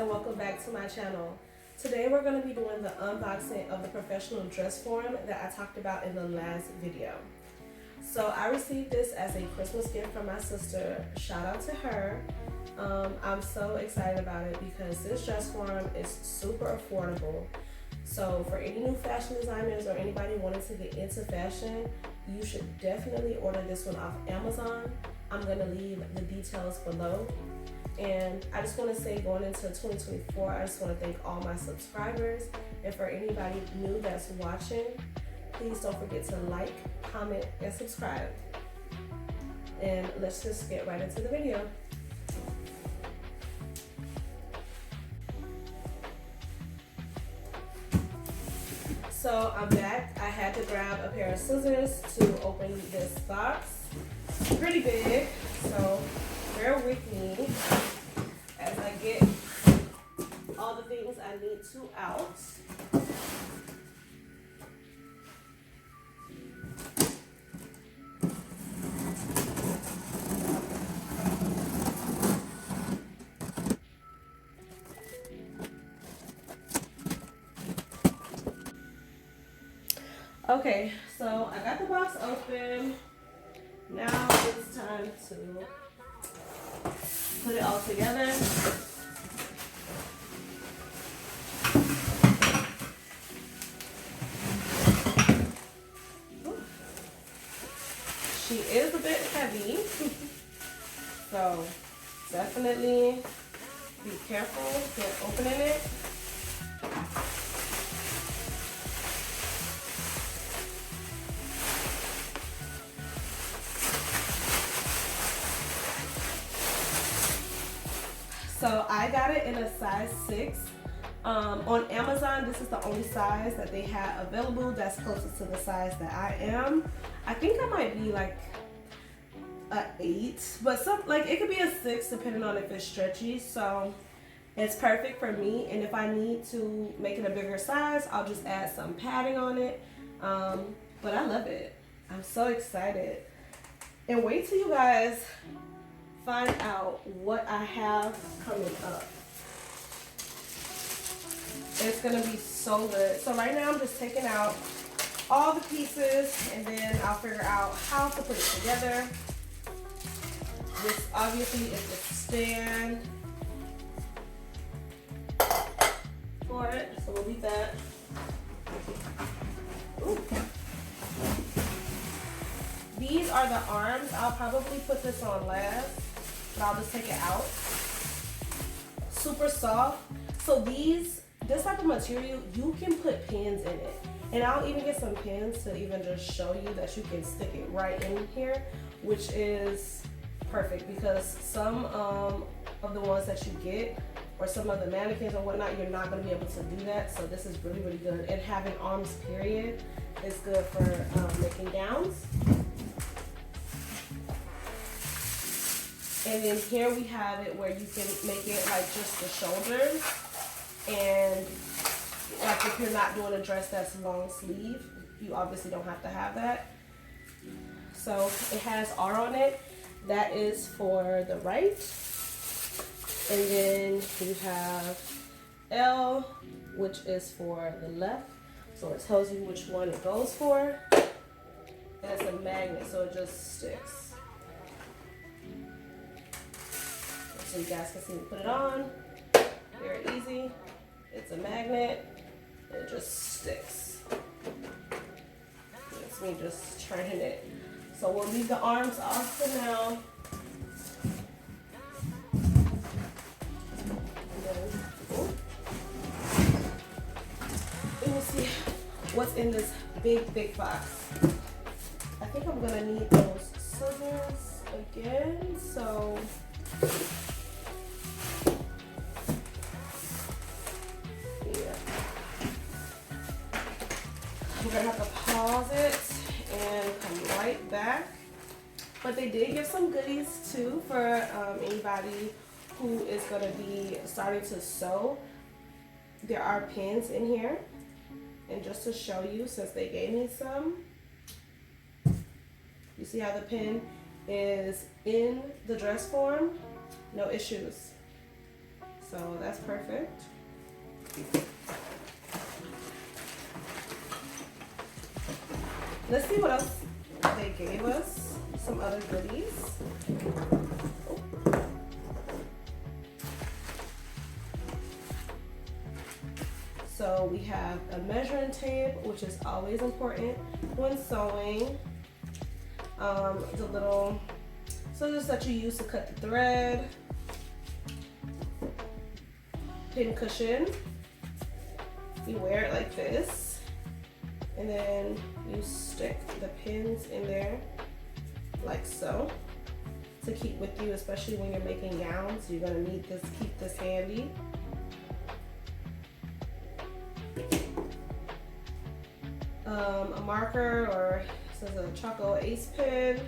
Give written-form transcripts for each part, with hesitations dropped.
and welcome back to my channel. Today we're going to be doing the unboxing of the professional dress form that I talked about in the last video. So I received this as a Christmas gift from my sister. Shout out to her. I'm so excited about it because this dress form is super affordable. So for any new fashion designers or anybody wanting to get into fashion, you should definitely order this one off Amazon. I'm going to leave the details below. And I just want to say, going into 2024, I just want to thank all my subscribers. And for anybody new that's watching, please don't forget to like, comment, and subscribe. And let's just get right into the video. So I'm back. I had to grab a pair of scissors to open this box. It's pretty big, so bear with me as I get all the things I need to out. Okay, so I got the box open. Now it's time to put it all together. She is a bit heavy, so definitely be careful when opening it. So I got it in a size 6. On Amazon, this is the only size that they had available that's closest to the size that I am. I think I might be like a 8, but it could be a 6 depending on if it's stretchy. So it's perfect for me, and if I need to make it a bigger size, I'll just add some padding on it. But I love it. I'm so excited. And wait till you guys find out what I have coming up. It's gonna be so good. So right now I'm just taking out all the pieces and then I'll figure out how to put it together. This obviously is the stand for it, so we'll leave that. Ooh. These are the arms. I'll probably put this on last, but I'll just take it out. Super soft. So this type of material, you can put pins in it. And I'll even get some pins to even just show you that you can stick it right in here, which is perfect because some of the ones that you get or some of the mannequins or whatnot, you're not going to be able to do that. So this is really, really good. And having arms, period, is good for making gowns. And then here we have it where you can make it like just the shoulders. And like if you're not doing a dress that's long sleeve, you obviously don't have to have that. So it has R on it. That is for the right. And then you have L, which is for the left. So it tells you which one it goes for. And it's a magnet, so it just sticks. So you guys can see me put it on. Very easy. It's a magnet. It just sticks. It's me just turning it. So we'll leave the arms off for now. And we'll see what's in this big box. I think I'm gonna need those scissors again. So we're gonna have to pause it and come right back. But they did give some goodies too for anybody who is gonna be starting to sew. There are pins in here, and just to show you, since they gave me some, you see how the pin is in the dress form? No issues. So that's perfect. Let's see what else they gave us. Some other goodies. So we have a measuring tape, which is always important when sewing. The little scissors that you use to cut the thread. Pin cushion. You wear it like this, and then you stick the pins in there like so to keep with you, especially when you're making gowns. You're gonna need this, keep this handy. A marker, or this is a Choco Ace pen.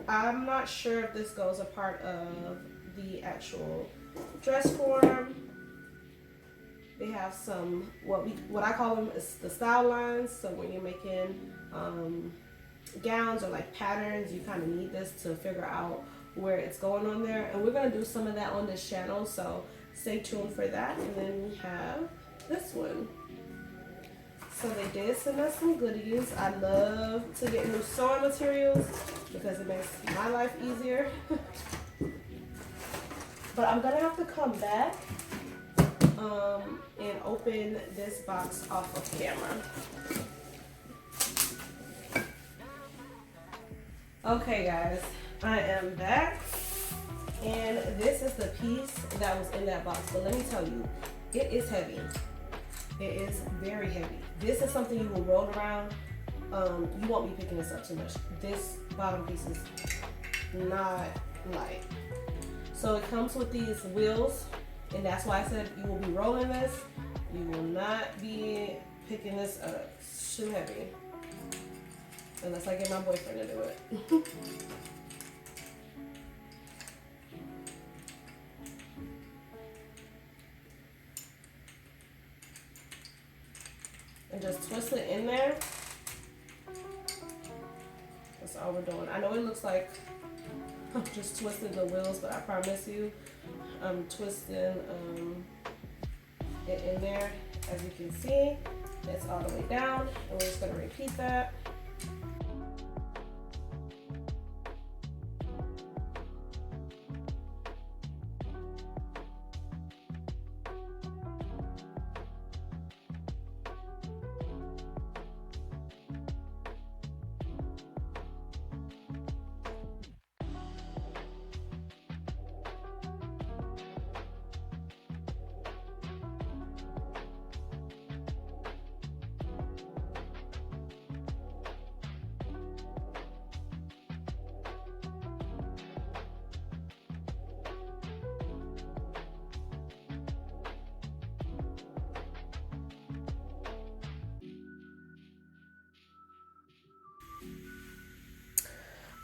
I'm not sure if this goes a part of the actual dress form. They have some what I call them is the style lines. So when you're making gowns or like patterns, you kind of need this to figure out where it's going on there. And we're gonna do some of that on this channel, so stay tuned for that. And then we have this one. So they did send us some goodies. I love to get new sewing materials because it makes my life easier. But I'm gonna have to come back and open this box off of camera. Okay guys, I am back, and this is the piece that was in that box. But let me tell you, it is heavy. It is very heavy. This is something you will roll around. You won't be picking this up too much. This bottom piece is not light. So it comes with these wheels, and that's why I said you will be rolling this. You will not be picking this up. It's too heavy. Unless I get my boyfriend to do it. And just twist it in there. That's all we're doing. I know it looks like I'm just twisting the wheels, but I promise you, I'm twisting it in there. As you can see, it's all the way down, and we're just gonna repeat that.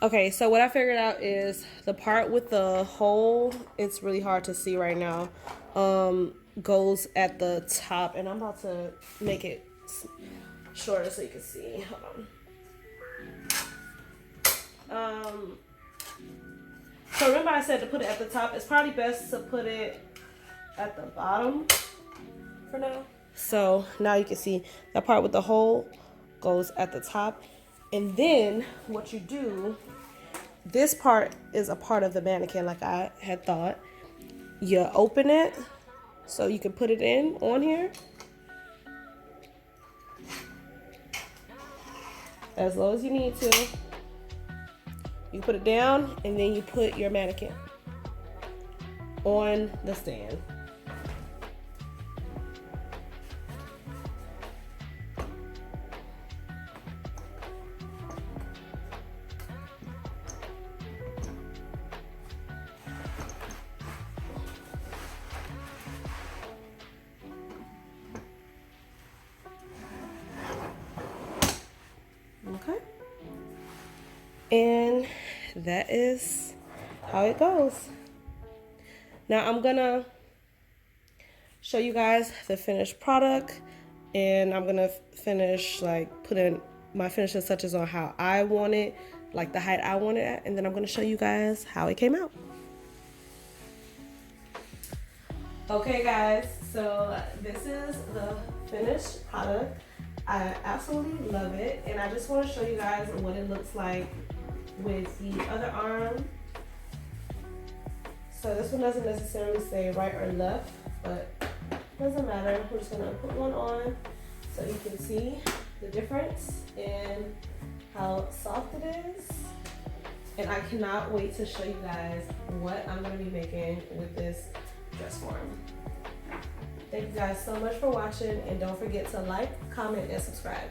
Okay, so what I figured out is the part with the hole, it's really hard to see right now, goes at the top, and I'm about to make it shorter so you can see. Hold on. So remember I said to put it at the top. It's probably best to put it at the bottom for now. So now you can see that part with the hole goes at the top. And then what you do, this part is a part of the mannequin like I had thought. You open it so you can put it in on here. As low as you need to. You put it down, and then you put your mannequin on the stand. Okay. And that is how it goes. Now I'm gonna show you guys the finished product, and I'm gonna finish like putting my finishing touches on how I want it, like the height I want it at, and then I'm gonna show you guys how it came out. Okay guys, so this is the finished product. I absolutely love it, and I just want to show you guys what it looks like with the other arm. So this one doesn't necessarily say right or left, but doesn't matter. We're just gonna put one on so you can see the difference and how soft it is. And I cannot wait to show you guys what I'm gonna be making with this dress form. Thank you guys so much for watching, and don't forget to like, comment, and subscribe.